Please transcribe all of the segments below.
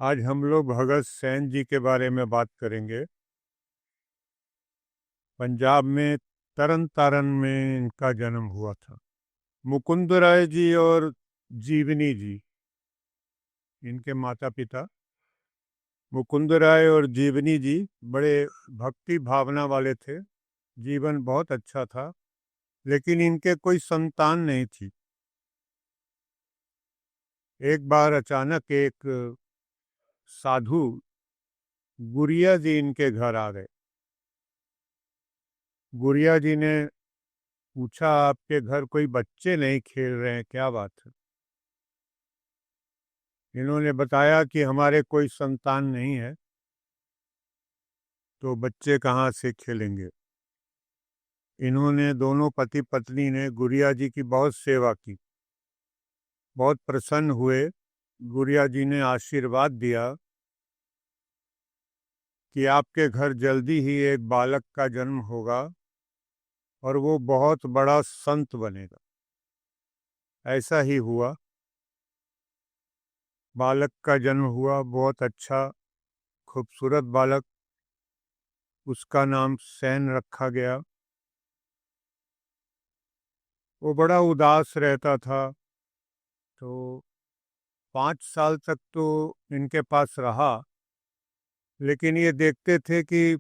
आज हम लोग भगत सेन जी के बारे में बात करेंगे। पंजाब में तरन तारण में इनका जन्म हुआ था। मुकुंद राय जी और जीवनी जी इनके माता पिता। मुकुंद राय और जीवनी जी बड़े भक्ति भावना वाले थे। जीवन बहुत अच्छा था, लेकिन इनके कोई संतान नहीं थी। एक बार अचानक एक साधु गुरिया जी इनके घर आ गए। गुरिया जी ने पूछा, आपके घर कोई बच्चे नहीं खेल रहे हैं, क्या बात है? इन्होंने बताया कि हमारे कोई संतान नहीं है, तो बच्चे कहाँ से खेलेंगे। इन्होंने दोनों पति पत्नी ने गुरिया जी की बहुत सेवा की, बहुत प्रसन्न हुए। गुरिया जी ने आशीर्वाद दिया कि आपके घर जल्दी ही एक बालक का जन्म होगा और वो बहुत बड़ा संत बनेगा। ऐसा ही हुआ। बालक का जन्म हुआ, बहुत अच्छा खूबसूरत बालक। उसका नाम सेन रखा गया। वो बड़ा उदास रहता था, तो 5 साल तक तो इनके पास रहा, लेकिन ये देखते थे कि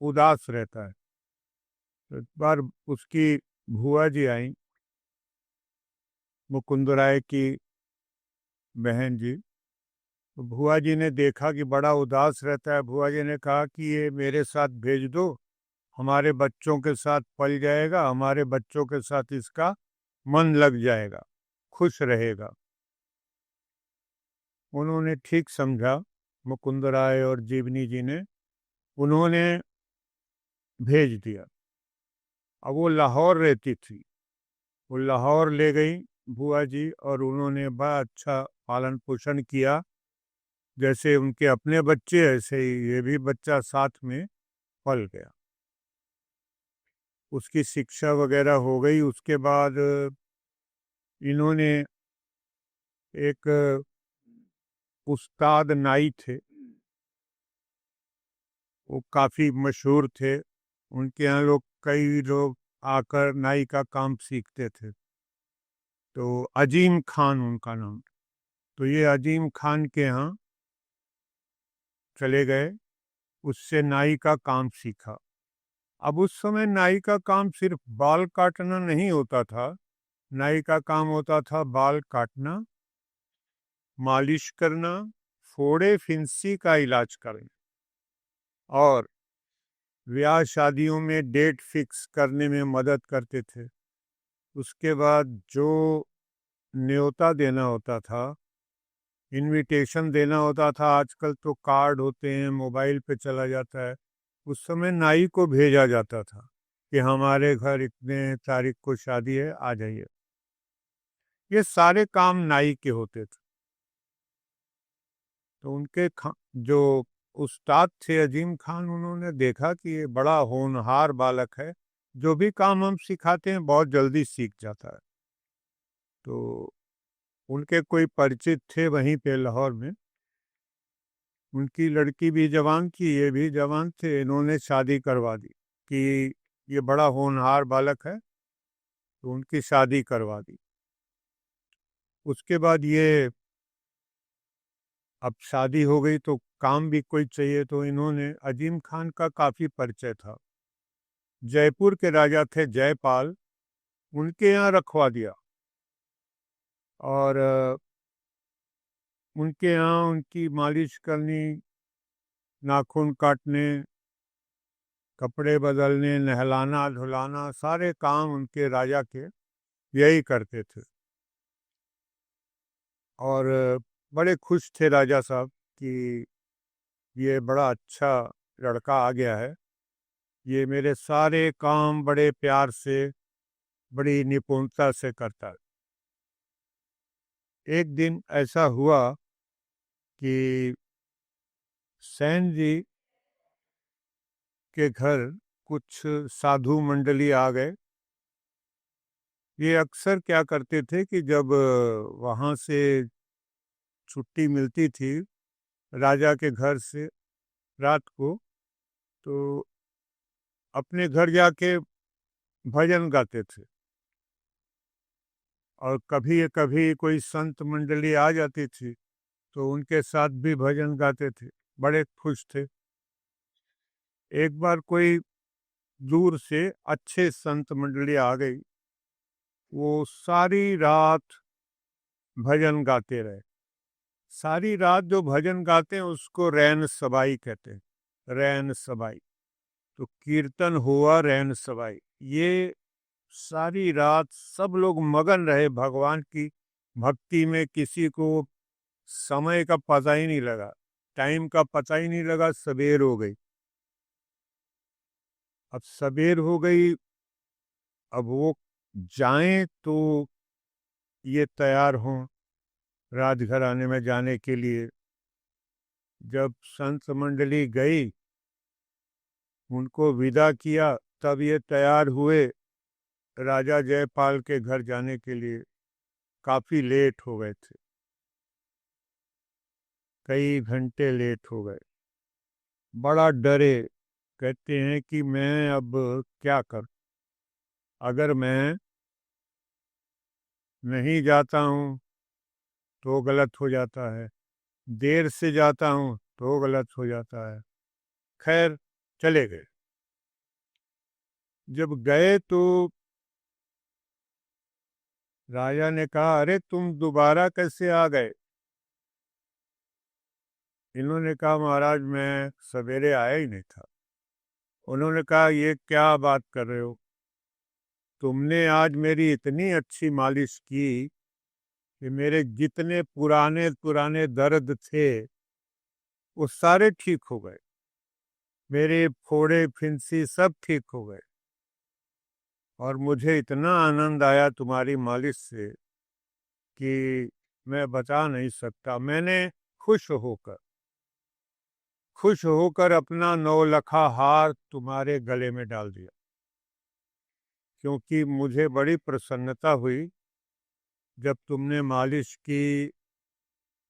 उदास रहता है। तो एक बार उसकी भुआ जी आई, मुकुंद राय की बहन जी। तो भुआ जी ने देखा कि बड़ा उदास रहता है। भुआ जी ने कहा कि ये मेरे साथ भेज दो, हमारे बच्चों के साथ पल जाएगा, हमारे बच्चों के साथ इसका मन लग जाएगा, खुश रहेगा। उन्होंने ठीक समझा, मुकुंद राय और जीवनी जी ने। उन्होंने भेज दिया। अब वो लाहौर रहती थी, वो लाहौर ले गई बुआ जी, और उन्होंने बड़ा अच्छा पालन पोषण किया। जैसे उनके अपने बच्चे, ऐसे ही ये भी बच्चा साथ में पल गया। उसकी शिक्षा वगैरह हो गई। उसके बाद इन्होंने एक उस्ताद नाई थे, वो काफ़ी मशहूर थे। उनके यहाँ कई लोग आकर नाई का काम सीखते थे। तो अजीम खान उनका नाम। तो ये अजीम खान के यहाँ चले गए, उससे नाई का काम सीखा। अब उस समय नाई का काम सिर्फ बाल काटना नहीं होता था। नाई का काम होता था बाल काटना, मालिश करना, फोड़े फिंसी का इलाज करना, और ब्याह शादियों में डेट फिक्स करने में मदद करते थे। उसके बाद जो न्योता देना होता था, इनविटेशन देना होता था, आजकल तो कार्ड होते हैं, मोबाइल पे चला जाता है। उस समय नाई को भेजा जाता था कि हमारे घर इतने तारीख को शादी है, आ जाइए। ये सारे काम नाई के होते थे। तो उनके जो उस्ताद थे अजीम खान, उन्होंने देखा कि ये बड़ा होनहार बालक है, जो भी काम हम सिखाते हैं बहुत जल्दी सीख जाता है। तो उनके कोई परिचित थे वहीं पे लाहौर में। उनकी लड़की भी जवान थी, ये भी जवान थे। इन्होंने शादी करवा दी कि ये बड़ा होनहार बालक है, तो उनकी शादी करवा दी। उसके बाद ये, अब शादी हो गई तो काम भी कोई चाहिए, तो इन्होंने, अजीम खान का काफ़ी परिचय था, जयपुर के राजा थे जयपाल, उनके यहाँ रखवा दिया। और उनके यहाँ उनकी मालिश करनी, नाखून काटने, कपड़े बदलने, नहलाना धुलाना, सारे काम उनके राजा के यही करते थे। और बड़े खुश थे राजा साहब कि ये बड़ा अच्छा लड़का आ गया है, ये मेरे सारे काम बड़े प्यार से, बड़ी निपुणता से करता है। एक दिन ऐसा हुआ कि सेन जी के घर कुछ साधु मंडली आ गए। ये अक्सर क्या करते थे कि जब वहाँ से छुट्टी मिलती थी, राजा के घर से रात को, तो अपने घर जाके भजन गाते थे। और कभी कभी कोई संत मंडली आ जाती थी तो उनके साथ भी भजन गाते थे, बड़े खुश थे। एक बार कोई दूर से अच्छे संत मंडली आ गई, वो सारी रात भजन गाते रहे। सारी रात जो भजन गाते हैं उसको रैन सबाई कहते हैं, रैन सबाई। तो कीर्तन हुआ रैन सबाई, ये सारी रात सब लोग मगन रहे भगवान की भक्ति में। किसी को समय का पता ही नहीं लगा, टाइम का पता ही नहीं लगा, सवेर हो गई। अब सवेर हो गई, अब वो जाएं तो ये तैयार हों राजघराने में जाने के लिए। जब संत मंडली गई, उनको विदा किया, तब ये तैयार हुए राजा जयपाल के घर जाने के लिए। काफी लेट हो गए थे, कई घंटे लेट हो गए। बड़ा डरे, कहते हैं कि मैं अब क्या कर, अगर मैं नहीं जाता हूँ तो गलत हो जाता है, देर से जाता हूँ तो गलत हो जाता है। खैर चले गए। जब गए तो राजा ने कहा, अरे तुम दोबारा कैसे आ गए? इन्होंने कहा, महाराज मैं सवेरे आया ही नहीं था। उन्होंने कहा, ये क्या बात कर रहे हो? तुमने आज मेरी इतनी अच्छी मालिश की कि मेरे जितने पुराने पुराने दर्द थे वो सारे ठीक हो गए, मेरे फोड़े फिंसी सब ठीक हो गए। और मुझे इतना आनंद आया तुम्हारी मालिश से कि मैं बता नहीं सकता। मैंने खुश होकर खुश होकर अपना नौलखा हार तुम्हारे गले में डाल दिया, क्योंकि मुझे बड़ी प्रसन्नता हुई जब तुमने मालिश की,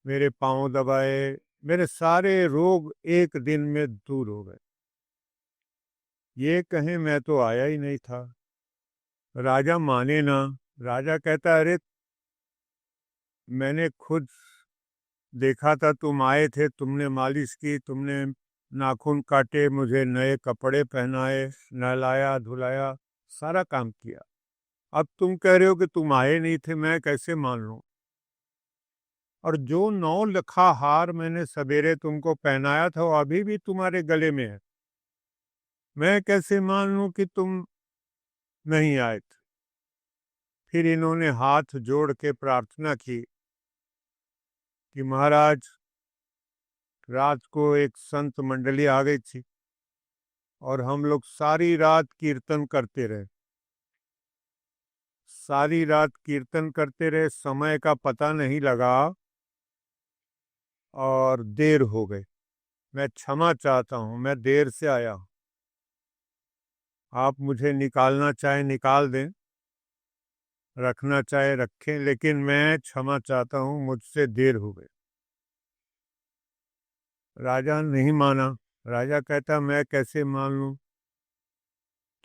मेरे पांव दबाए, मेरे सारे रोग एक दिन में दूर हो गए। ये कहें मैं तो आया ही नहीं था। राजा माने ना। राजा कहता, अरे मैंने खुद देखा था, तुम आए थे, तुमने मालिश की, तुमने नाखून काटे, मुझे नए कपड़े पहनाए, नहलाया धुलाया, सारा काम किया। अब तुम कह रहे हो कि तुम आए नहीं थे, मैं कैसे मान लूं? और जो 9 लखा हार मैंने सवेरे तुमको पहनाया था वो अभी भी तुम्हारे गले में है, मैं कैसे मान लूं कि तुम नहीं आए थे? फिर इन्होंने हाथ जोड़ के प्रार्थना की कि महाराज, रात को एक संत मंडली आ गई थी और हम लोग सारी रात कीर्तन करते रहे, सारी रात कीर्तन करते रहे, समय का पता नहीं लगा और देर हो गई। मैं क्षमा चाहता हूँ, मैं देर से आया हूँ। आप मुझे निकालना चाहे निकाल दें, रखना चाहे रखें, लेकिन मैं क्षमा चाहता हूँ, मुझसे देर हो गई। राजा नहीं माना। राजा कहता, मैं कैसे मान लूं?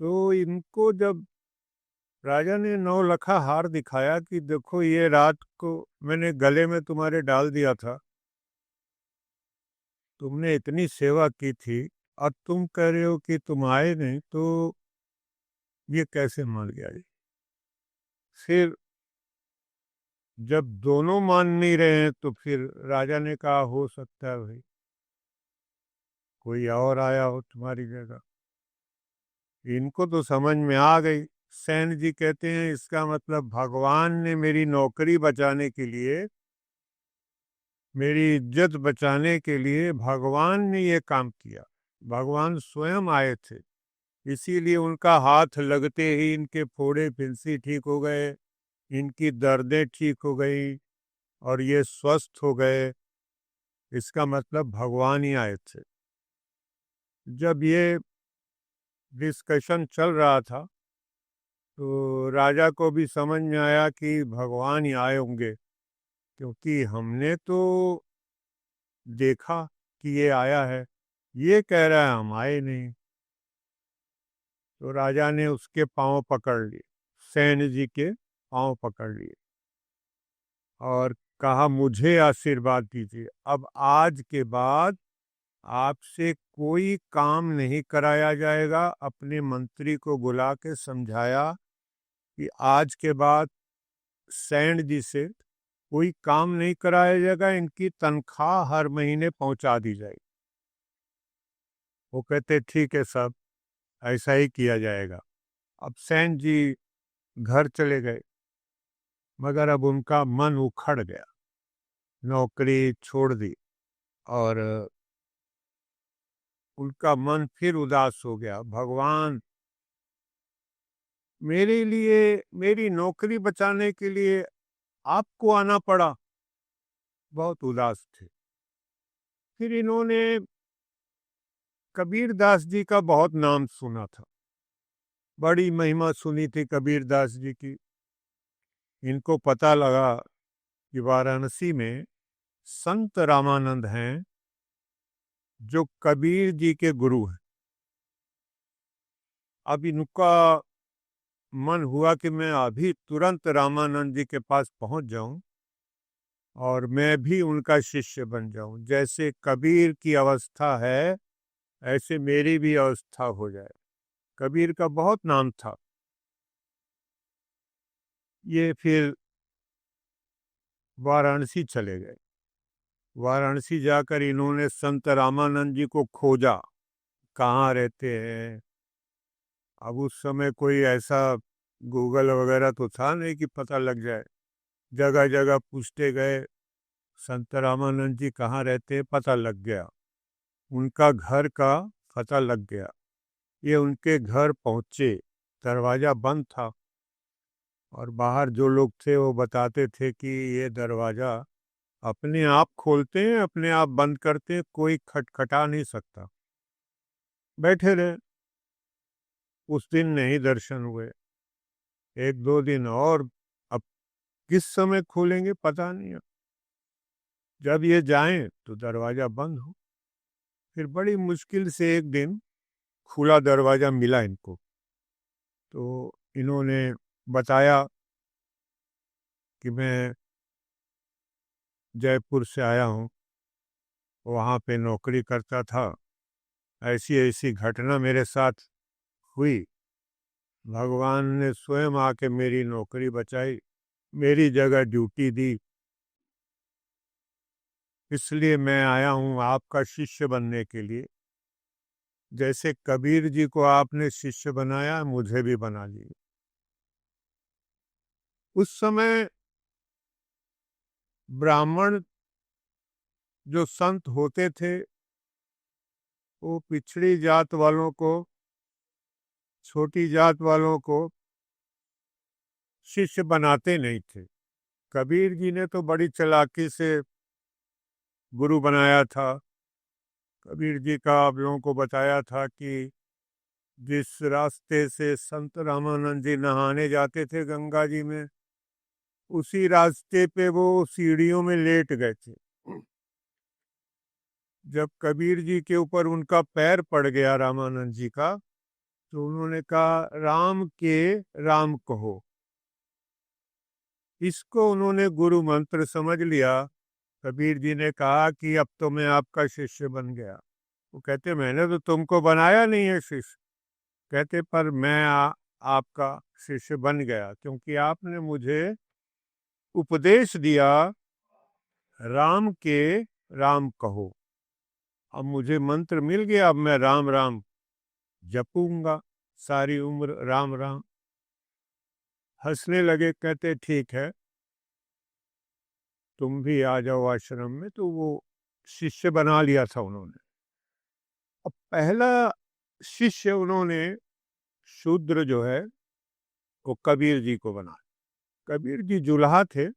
तो इनको जब राजा ने 9 लखा हार दिखाया कि देखो ये रात को मैंने गले में तुम्हारे डाल दिया था, तुमने इतनी सेवा की थी, और तुम कह रहे हो कि तुम आए नहीं, तो ये कैसे मान गया जी? फिर जब दोनों मान नहीं रहे हैं तो फिर राजा ने कहा, हो सकता है भाई कोई और आया हो तुम्हारी जगह। इनको तो समझ में आ गई। सैन जी कहते हैं, इसका मतलब भगवान ने मेरी नौकरी बचाने के लिए, मेरी इज्जत बचाने के लिए भगवान ने ये काम किया। भगवान स्वयं आए थे, इसीलिए उनका हाथ लगते ही इनके फोड़े फिंसी ठीक हो गए, इनकी दर्दें ठीक हो गई और ये स्वस्थ हो गए। इसका मतलब भगवान ही आए थे। जब ये डिस्कशन चल रहा था तो राजा को भी समझ में आया कि भगवान ही आए होंगे, क्योंकि हमने तो देखा कि ये आया है, ये कह रहा है हम आए नहीं। तो राजा ने उसके पांव पकड़ लिए, सेन जी के पांव पकड़ लिए और कहा मुझे आशीर्वाद दीजिए, अब आज के बाद आपसे कोई काम नहीं कराया जाएगा। अपने मंत्री को बुला के समझाया कि आज के बाद सैंड जी से कोई काम नहीं कराया जाएगा, इनकी तनख्वाह हर महीने पहुंचा दी जाएगी। वो कहते ठीक है साहब, ऐसा ही किया जाएगा। अब सैन जी घर चले गए, मगर अब उनका मन उखड़ गया, नौकरी छोड़ दी और उनका मन फिर उदास हो गया। भगवान, मेरे लिए, मेरी नौकरी बचाने के लिए आपको आना पड़ा। बहुत उदास थे। फिर इन्होंने कबीर दास जी का बहुत नाम सुना था, बड़ी महिमा सुनी थी कबीर दास जी की। इनको पता लगा कि वाराणसी में संत रामानंद हैं जो कबीर जी के गुरु हैं। अब इनका मन हुआ कि मैं अभी तुरंत रामानंद जी के पास पहुंच जाऊं और मैं भी उनका शिष्य बन जाऊं। जैसे कबीर की अवस्था है ऐसे मेरी भी अवस्था हो जाए। कबीर का बहुत नाम था। ये फिर वाराणसी चले गए। वाराणसी जाकर इन्होंने संत रामानंद जी को खोजा, कहाँ रहते हैं। अब उस समय कोई ऐसा गूगल वगैरह तो था नहीं कि पता लग जाए। जगह जगह पूछते गए, संत रामानंद जी कहाँ रहते हैं, पता लग गया। उनका घर का पता लग गया। ये उनके घर पहुंचे, दरवाजा बंद था और बाहर जो लोग थे वो बताते थे कि ये दरवाजा अपने आप खोलते हैं, अपने आप बंद करते हैं, कोई खटखटा नहीं सकता। बैठे रहे। उस दिन नहीं दर्शन हुए, एक दो दिन और। अब किस समय खोलेंगे पता नहीं। जब ये जाएं तो दरवाजा बंद हो। फिर बड़ी मुश्किल से एक दिन खुला दरवाजा मिला इनको। तो इन्होंने बताया कि मैं जयपुर से आया हूँ, वहाँ पे नौकरी करता था, ऐसी ऐसी घटना मेरे साथ हुई। भगवान ने स्वयं आके मेरी नौकरी बचाई, मेरी जगह ड्यूटी दी, इसलिए मैं आया हूँ आपका शिष्य बनने के लिए। जैसे कबीर जी को आपने शिष्य बनाया, मुझे भी बना लिए। उस समय ब्राह्मण जो संत होते थे वो पिछड़ी जात वालों को, छोटी जात वालों को शिष्य बनाते नहीं थे। कबीर जी ने तो बड़ी चालाकी से गुरु बनाया था। कबीर जी का आप लोगों को बताया था कि जिस रास्ते से संत रामानंद जी नहाने जाते थे गंगा जी में, उसी रास्ते पे वो सीढ़ियों में लेट गए थे। जब कबीर जी के ऊपर उनका पैर पड़ गया रामानंद जी का, तो उन्होंने कहा राम के राम कहो। इसको उन्होंने गुरु मंत्र समझ लिया। कबीर जी ने कहा कि अब तो मैं आपका शिष्य बन गया। वो कहते मैंने तो तुमको बनाया नहीं है शिष्य। कहते पर मैं आपका शिष्य बन गया क्योंकि आपने मुझे उपदेश दिया राम के राम कहो। अब मुझे मंत्र मिल गया, अब मैं राम राम जपूंगा सारी उम्र, राम राम। हंसने लगे, कहते ठीक है तुम भी आ जाओ आश्रम में। तो वो शिष्य बना लिया था उन्होंने। अब पहला शिष्य उन्होंने शूद्र जो है वो कबीर जी को बना। कबीर जी जुलाहा थे,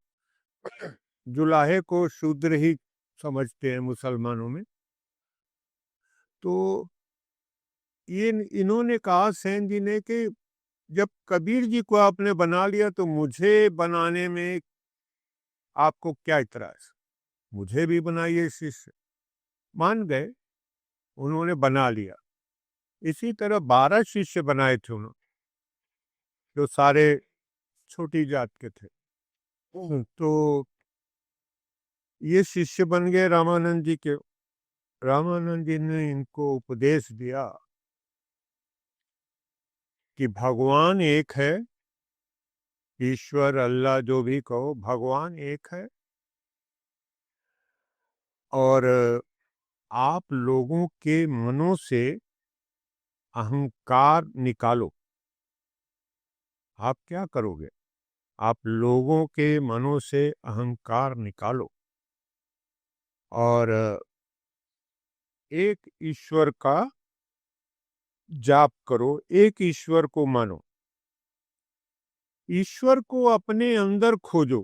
जुलाहे को शूद्र ही समझते हैं मुसलमानों में। तो ये इन्होंने कहा सेन जी ने कि जब कबीर जी को आपने बना लिया तो मुझे बनाने में आपको क्या इतराज, मुझे भी बनाइए शिष्य। मान गए, उन्होंने बना लिया। इसी तरह 12 शिष्य बनाए थे उन्होंने, जो सारे छोटी जात के थे। तो ये शिष्य बन गए रामानंद जी के। रामानंद जी ने इनको उपदेश दिया कि भगवान एक है, ईश्वर अल्लाह जो भी कहो, भगवान एक है। और आप लोगों के मनों से अहंकार निकालो। आप क्या करोगे? आप लोगों के मनों से अहंकार निकालो और एक ईश्वर का जाप करो, एक ईश्वर को मानो। ईश्वर को अपने अंदर खोजो,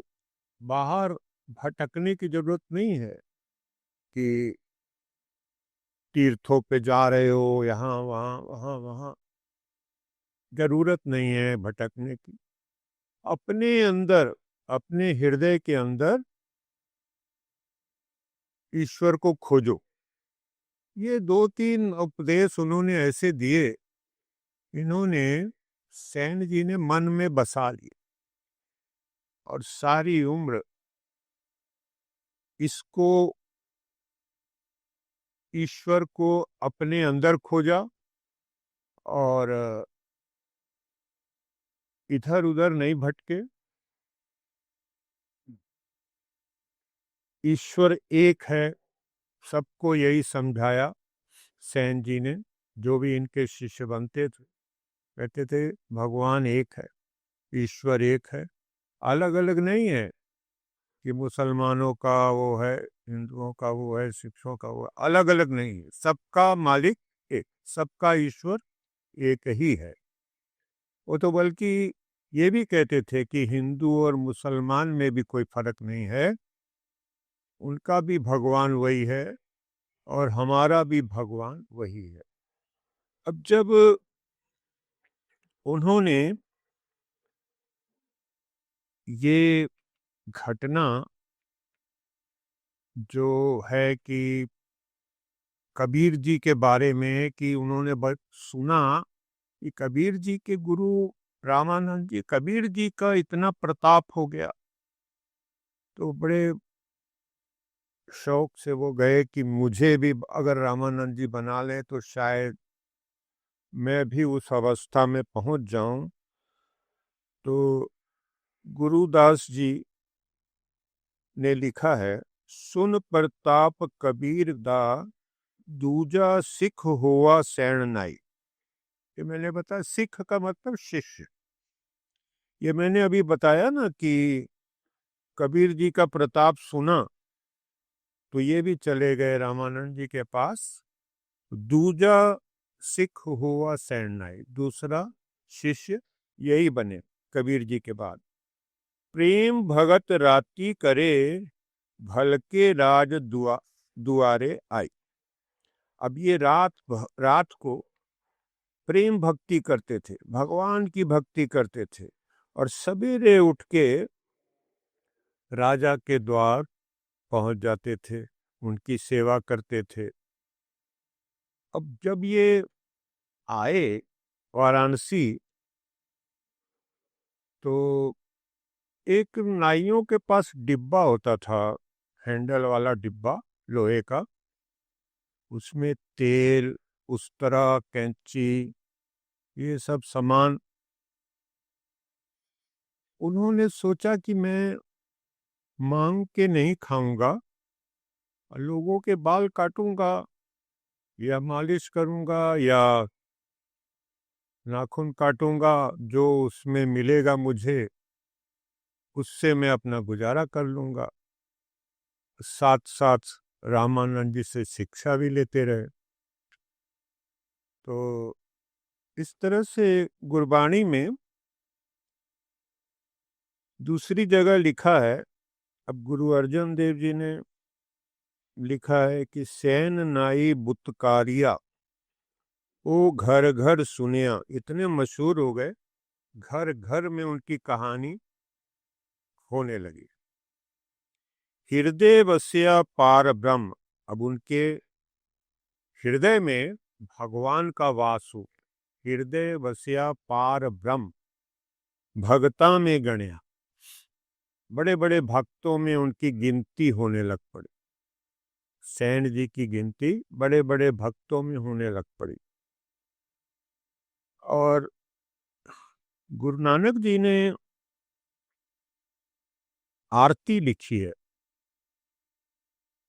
बाहर भटकने की जरूरत नहीं है कि तीर्थों पे जा रहे हो, यहाँ वहाँ वहाँ वहाँ, जरूरत नहीं है भटकने की। अपने अंदर, अपने हृदय के अंदर ईश्वर को खोजो। ये 2-3 उपदेश उन्होंने ऐसे दिए, इन्होंने सेन जी ने मन में बसा लिए और सारी उम्र इसको, ईश्वर को अपने अंदर खोजा और इधर उधर नहीं भटके। ईश्वर एक है, सबको यही समझाया सेन जी ने। जो भी इनके शिष्य बनते थे कहते थे भगवान एक है, ईश्वर एक है, अलग अलग नहीं है कि मुसलमानों का वो है, हिंदुओं का वो है, सिखों का वो है, अलग अलग नहीं है। सबका मालिक एक, सबका ईश्वर एक ही है। वो तो बल्कि ये भी कहते थे कि हिंदू और मुसलमान में भी कोई फर्क नहीं है, उनका भी भगवान वही है और हमारा भी भगवान वही है। अब जब उन्होंने ये घटना जो है कि कबीर जी के बारे में, कि उन्होंने सुना कि कबीर जी के गुरु रामानंद जी, कबीर जी का इतना प्रताप हो गया, तो बड़े शौक से वो गए कि मुझे भी अगर रामानंद जी बना लें तो शायद मैं भी उस अवस्था में पहुंच जाऊं। तो गुरुदास जी ने लिखा है, सुन प्रताप कबीर दा, दूजा सिख हुआ सैण नाई। ये मैंने बताया, सिख का मतलब शिष्य। ये मैंने अभी बताया ना कि कबीर जी का प्रताप सुना तो ये भी चले गए रामानंद जी के पास। दूजा सिख हुआ सैण नाई, दूसरा शिष्य यही बने कबीर जी के बाद। प्रेम भगत राती करे, भलके राज दुआरे आई। अब ये रात को प्रेम भक्ति करते थे, भगवान की भक्ति करते थे और सवेरे उठ के राजा के द्वार पहुंच जाते थे, उनकी सेवा करते थे। अब जब ये आए वाराणसी, तो एक नाइयों के पास डिब्बा होता था, हैंडल वाला डिब्बा लोहे का, उसमें तेल, उस्तरा, कैंची, ये सब सामान। उन्होंने सोचा कि मैं मांग के नहीं खाऊंगा, लोगों के बाल काटूंगा या मालिश करूंगा या नाखून काटूंगा, जो उसमें मिलेगा मुझे उससे मैं अपना गुजारा कर लूंगा। साथ साथ रामानंद जी से शिक्षा भी लेते रहे। तो इस तरह से गुरबाणी में दूसरी जगह लिखा है, अब गुरु अर्जन देव जी ने लिखा है कि सैन नाई बुतकारिया, ओ घर घर सुनिया। इतने मशहूर हो गए, घर घर में उनकी कहानी होने लगी। हृदय बसिया पार ब्रह्म, अब उनके हृदय में भगवान का वास हो, हृदय वस्या पार ब्रह्म, भगता में गण्या। बड़े बड़े भक्तों में उनकी गिनती होने लग पड़ी, सेन जी की गिनती बड़े बड़े भक्तों में होने लग पड़ी। और गुरु नानक जी ने आरती लिखी है,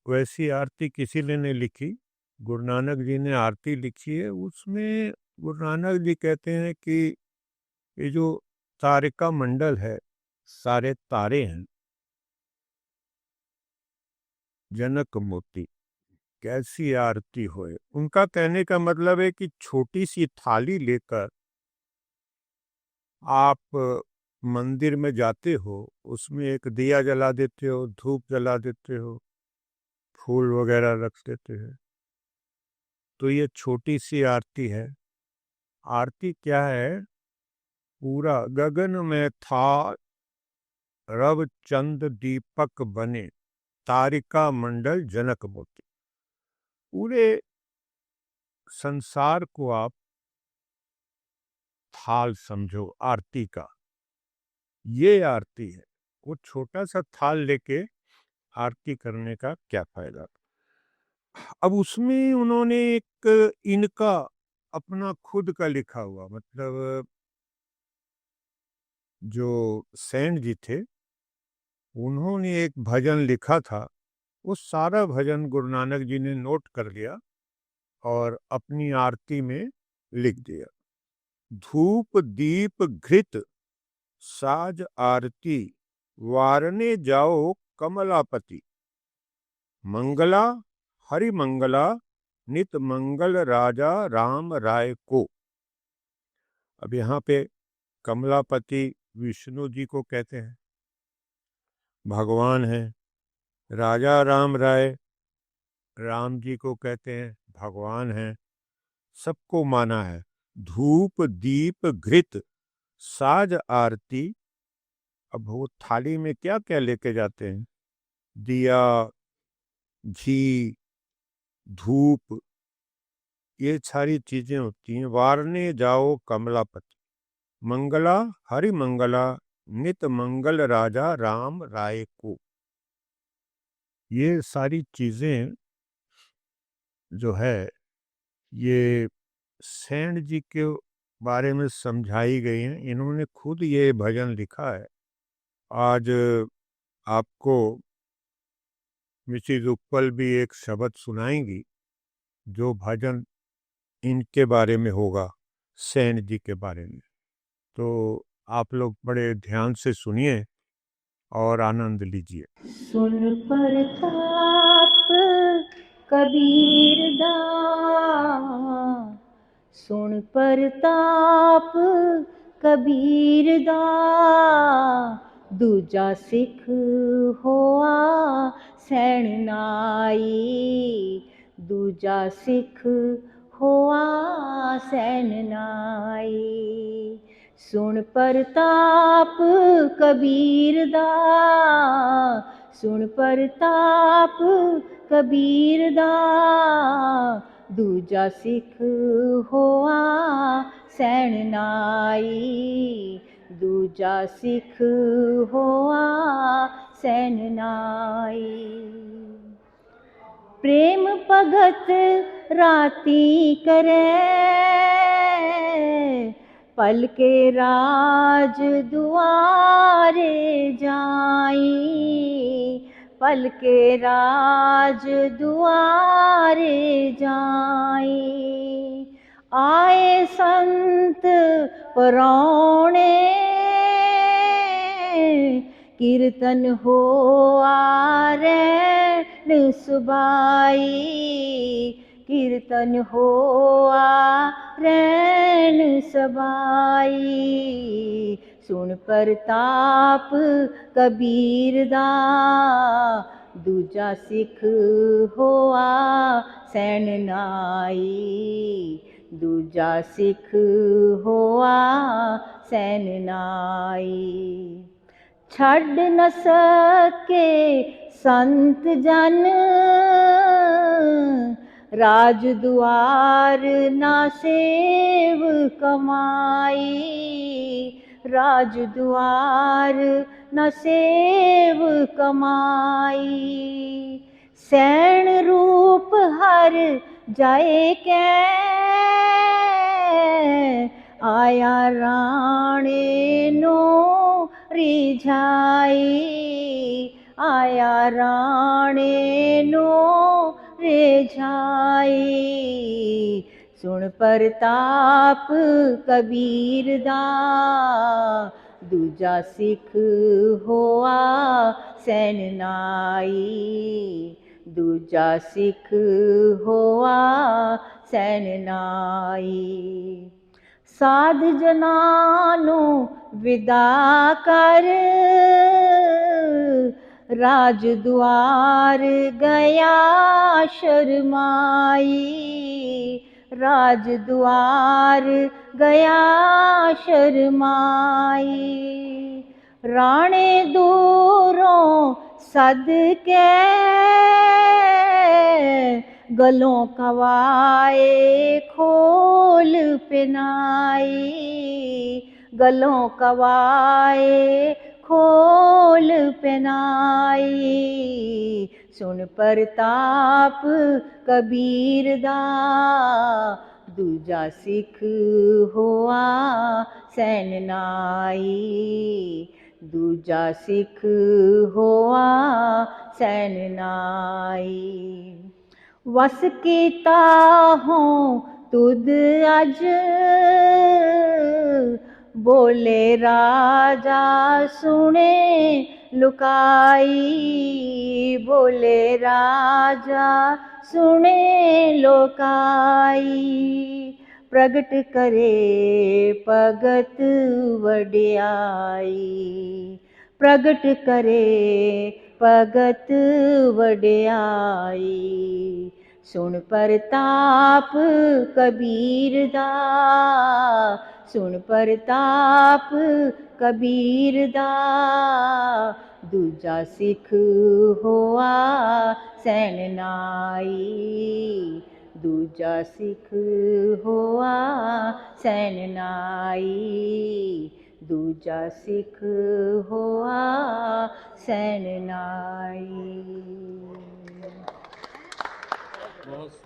वैसी आरती किसी ने नहीं लिखी, गुरु नानक जी ने आरती लिखी है। उसमें गुरु नानक जी कहते हैं कि ये जो तारिका मंडल है, सारे तारे हैं, जनक मोती कैसी आरती होए। उनका कहने का मतलब है कि छोटी सी थाली लेकर आप मंदिर में जाते हो, उसमें एक दिया जला देते हो, धूप जला देते हो, फूल वगैरह रख देते हैं, तो ये छोटी सी आरती है। आरती क्या है? पूरा गगन में था रव चंद दीपक बने, तारिका मंडल जनक मोती। पूरे संसार को आप थाल समझो आरती का, ये आरती है। वो छोटा सा थाल लेके आरती करने का क्या फायदा। अब उसमें उन्होंने एक इनका अपना खुद का लिखा हुआ, मतलब जो सेन जी थे उन्होंने एक भजन लिखा था, वो सारा भजन गुरु नानक जी ने नोट कर लिया और अपनी आरती में लिख दिया। धूप दीप घृत साज आरती, वारने जाओ कमलापति, मंगला हरि मंगला नित मंगल राजा राम राय को। अब यहाँ पे कमलापति विष्णु जी को कहते हैं, भगवान है। राजा राम राय राम जी को कहते हैं, भगवान हैं। सबको माना है। धूप दीप घृत साज आरती। अब वो थाली में क्या क्या लेके जाते हैं? दिया, घी, धूप, ये सारी चीजें होती हैं। वारने जाओ कमलापति, मंगला हरि मंगला नित मंगल राजा राम राय को। ये सारी चीजें जो है ये सेन जी के बारे में समझाई गई हैं। इन्होंने खुद ये भजन लिखा है। आज आपको मिसिज उपल भी एक शब्द सुनाएंगी जो भजन इनके बारे में होगा, सेन जी के बारे में। तो आप लोग बड़े ध्यान से सुनिए और आनंद लीजिए। सुन प्रताप कबीर दा, सुन प्रताप कबीर दा, दूजा सिख होआ सैन नाई, दूजा सिख होआ सैन नाई। सुन प्रताप कबीर दा, सुन प्रताप कबीर दा, दूजा सिख होआ सैन नाई, दूजा सिख होआ सैन नाई। प्रेम भगत राती करे, पल के राज दुआरे जाई, पल के राज दुआरे जाई। आए संत परौणे, कीर्तन हो आरैन सुबाई, कीर्तन हो आरैन सबाई। सुन प्रताप कबीर दा, दूजा सिख होआ सैन नाई, दूजा सिख होआ सैन नाई। छड़ न सके संत जन, राज दुआर ना सेव कमाई, राज दुआर न सेव कमाई। सैन रूप हर जाए कै, आया राणे नो रिझाई, आया राणे नो रिझाई। सुन प्रताप कबीर दा, दूजा सिख होआ सैननाई, दूजा सिख होआ सैननाई। साध जनानो विदा कर, राज दुआर गया शर्माई, राज दुआर गया शर्माई। राणे दूरों सद के, गलों कवाए खोल पिनाई, गलों कवाए खोल पिनाई। सुन प्रताप कबीर दा, दूजा सिख होआ सैननाई, दूजा सिख होआ सैननाई। वस कीता हों तुद अज, बोले राजा सुने लुकाई, बोले राजा सुने लोकाई। प्रगट करे भगत वड्याई, प्रगट करे भगत वड्याई। सुन प्रताप कबीर दा, सुन प्रताप कबीर दा, दूजा सिख होआ सैननाई, दूजा सिख होआ सैननाई, दूजा सिख होआ सैननाई।